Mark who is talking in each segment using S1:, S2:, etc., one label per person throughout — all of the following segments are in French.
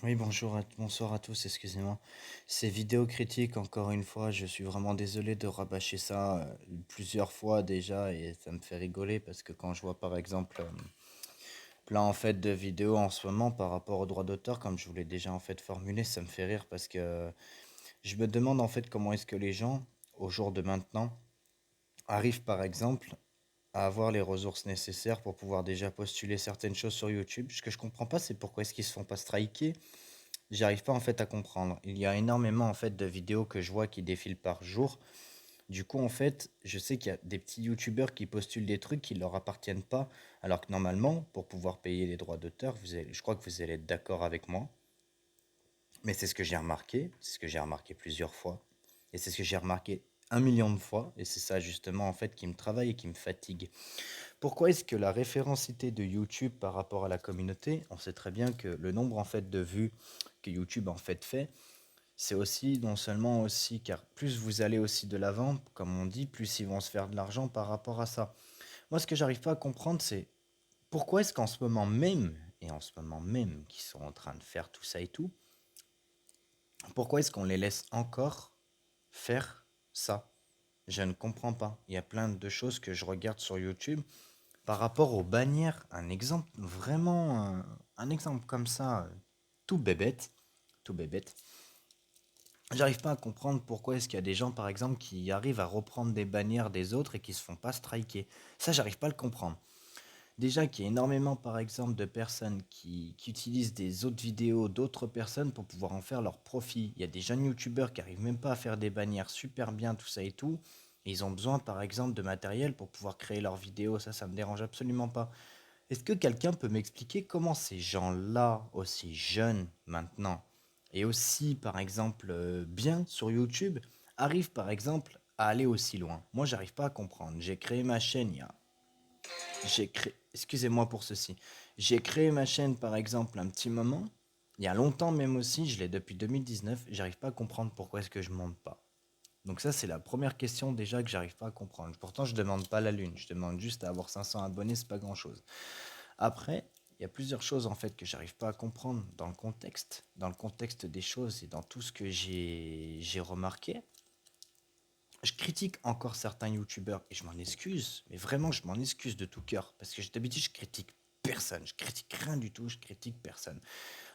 S1: Oui, bonsoir à tous, excusez-moi. Ces vidéos critiques, encore une fois, je suis vraiment désolé de rabâcher ça plusieurs fois déjà et ça me fait rigoler parce que quand je vois par exemple plein en fait de vidéos en ce moment par rapport aux droits d'auteur, comme je vous l'ai déjà en fait formulé, ça me fait rire parce que je me demande en fait comment est-ce que les gens, au jour de maintenant, arrivent par exemple à avoir les ressources nécessaires pour pouvoir déjà postuler certaines choses sur YouTube. Ce que je comprends pas, c'est pourquoi est-ce qu'ils se font pas striker. J'arrive pas en fait à comprendre. Il y a énormément en fait de vidéos que je vois qui défilent par jour. Du coup, en fait, je sais qu'il y a des petits youtubeurs qui postulent des trucs qui leur appartiennent pas, alors que normalement, pour pouvoir payer les droits d'auteur, je crois que vous allez être d'accord avec moi, mais c'est ce que j'ai remarqué, c'est ce que j'ai remarqué plusieurs fois, et c'est ce que j'ai remarqué un million de fois, et c'est ça justement en fait qui me travaille et qui me fatigue. Pourquoi est-ce que la référencité de YouTube par rapport à la communauté, on sait très bien que le nombre en fait de vues que YouTube en fait, c'est aussi non seulement aussi car plus vous allez aussi de l'avant, comme on dit, plus ils vont se faire de l'argent par rapport à ça. Moi, ce que j'arrive pas à comprendre, c'est pourquoi est-ce qu'en ce moment même, et en ce moment même, qu'ils sont en train de faire tout ça et tout, pourquoi est-ce qu'on les laisse encore faire ça? Je ne comprends pas. Il y a plein de choses que je regarde sur YouTube par rapport aux bannières. Un exemple vraiment, un exemple comme ça, tout bébête, tout bébête. J'arrive pas à comprendre pourquoi est-ce qu'il y a des gens, par exemple, qui arrivent à reprendre des bannières des autres et qui se font pas striker. Ça, j'arrive pas à le comprendre. Déjà qu'il y a énormément, par exemple, de personnes qui utilisent des autres vidéos d'autres personnes pour pouvoir en faire leur profit. Il y a des jeunes youtubeurs qui arrivent même pas à faire des bannières super bien, tout ça et tout. Et ils ont besoin, par exemple, de matériel pour pouvoir créer leurs vidéos. Ça me dérange absolument pas. Est-ce que quelqu'un peut m'expliquer comment ces gens-là, aussi jeunes maintenant, et aussi par exemple bien sur YouTube, arrivent par exemple à aller aussi loin? Moi, j'arrive pas à comprendre. J'ai créé ma chaîne il y a... Excusez-moi pour ceci. J'ai créé ma chaîne par exemple un petit moment, il y a longtemps même aussi, je l'ai depuis 2019, j'arrive pas à comprendre pourquoi est-ce que je monte pas. Donc ça, c'est la première question déjà que j'arrive pas à comprendre. Pourtant, je demande pas la lune, je demande juste à avoir 500 abonnés, c'est pas grand-chose. Après, il y a plusieurs choses en fait que j'arrive pas à comprendre dans le contexte des choses et dans tout ce que j'ai remarqué. Je critique encore certains youtubeurs et je m'en excuse, mais vraiment je m'en excuse de tout cœur parce que d'habitude je critique personne, je critique rien du tout, je critique personne.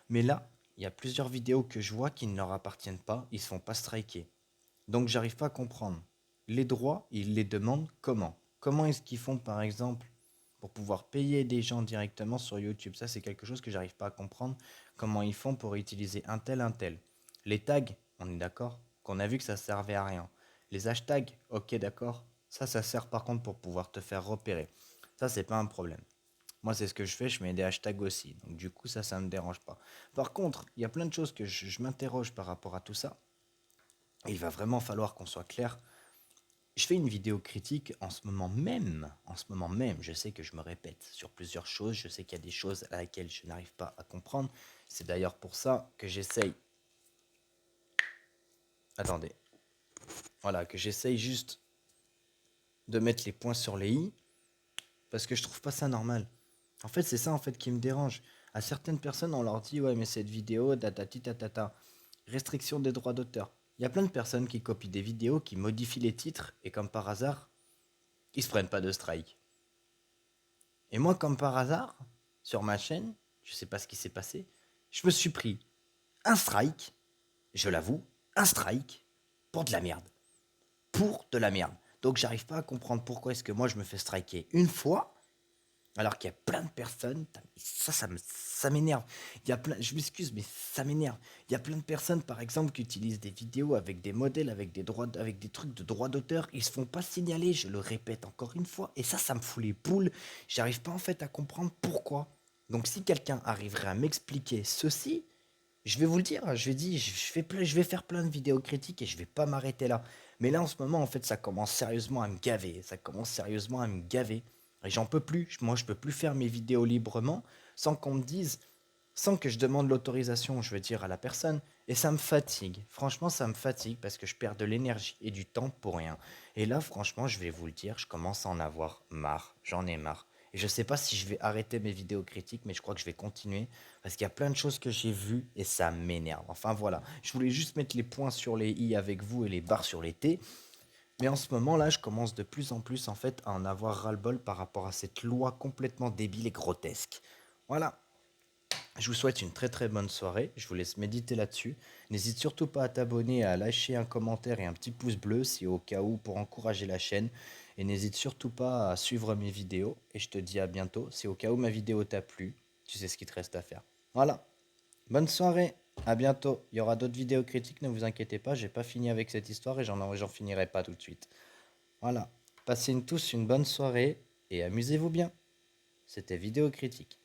S1: Mais là, il y a plusieurs vidéos que je vois qui ne leur appartiennent pas, ils se font pas striker. Donc j'arrive pas à comprendre. Les droits, ils les demandent comment? Comment est-ce qu'ils font par exemple pour pouvoir payer des gens directement sur YouTube? Ça c'est quelque chose que j'arrive pas à comprendre. Comment ils font pour utiliser un tel, un tel. Les tags, on est d'accord qu'on a vu que ça servait à rien. Les hashtags, ok d'accord. Ça sert par contre pour pouvoir te faire repérer. Ça c'est pas un problème. Moi, c'est ce que je fais, je mets des hashtags aussi. Donc, du coup, ça me dérange pas. Par contre, il y a plein de choses que je m'interroge par rapport à tout ça. Et il va vraiment falloir qu'on soit clair. Je fais une vidéo critique en ce moment même, je sais que je me répète sur plusieurs choses, je sais qu'il y a des choses à laquelle je n'arrive pas à comprendre. C'est d'ailleurs pour ça que j'essaye, attendez, voilà, que j'essaye juste de mettre les points sur les i, parce que je trouve pas ça normal. En fait, c'est ça en fait qui me dérange. À certaines personnes, on leur dit, ouais, mais cette vidéo, tatati tatata, restriction des droits d'auteur. Il y a plein de personnes qui copient des vidéos, qui modifient les titres, et comme par hasard, ils se prennent pas de strike. Et moi, comme par hasard, sur ma chaîne, je sais pas ce qui s'est passé, je me suis pris un strike, je l'avoue, un strike pour de la merde. Pour de la merde. Donc j'arrive pas à comprendre pourquoi est-ce que moi je me fais striker une fois, alors qu'il y a plein de personnes, ça m'énerve. Il y a plein, je m'excuse, mais ça m'énerve. Il y a plein de personnes, par exemple, qui utilisent des vidéos avec des modèles, avec des trucs de droits d'auteur. Ils se font pas signaler, je le répète encore une fois. Et ça me fout les poules. J'arrive pas en fait à comprendre pourquoi. Donc si quelqu'un arriverait à m'expliquer ceci, je vais vous le dire, je vais faire plein de vidéos critiques et je vais pas m'arrêter là. Mais là, en ce moment, en fait, ça commence sérieusement à me gaver. Ça commence sérieusement à me gaver. Et j'en peux plus. Moi, je peux plus faire mes vidéos librement sans qu'on me dise, sans que je demande l'autorisation, je veux dire, à la personne. Et ça me fatigue. Franchement, ça me fatigue parce que je perds de l'énergie et du temps pour rien. Et là, franchement, je vais vous le dire, je commence à en avoir marre. J'en ai marre. Et je sais pas si je vais arrêter mes vidéos critiques, mais je crois que je vais continuer parce qu'il y a plein de choses que j'ai vues et ça m'énerve. Enfin voilà, je voulais juste mettre les points sur les i avec vous et les barres sur les t. Mais en ce moment là, je commence de plus en plus en fait à en avoir ras-le-bol par rapport à cette loi complètement débile et grotesque. Voilà. Je vous souhaite une très très bonne soirée. Je vous laisse méditer là-dessus. N'hésite surtout pas à t'abonner, à lâcher un commentaire et un petit pouce bleu si au cas où pour encourager la chaîne. Et n'hésite surtout pas à suivre mes vidéos. Et je te dis à bientôt. Si au cas où ma vidéo t'a plu, tu sais ce qu'il te reste à faire. Voilà. Bonne soirée. À bientôt. Il y aura d'autres vidéos critiques, ne vous inquiétez pas. J'ai pas fini avec cette histoire et j'en finirai pas tout de suite. Voilà. Passez tous une bonne soirée et amusez-vous bien. C'était Vidéo Critique.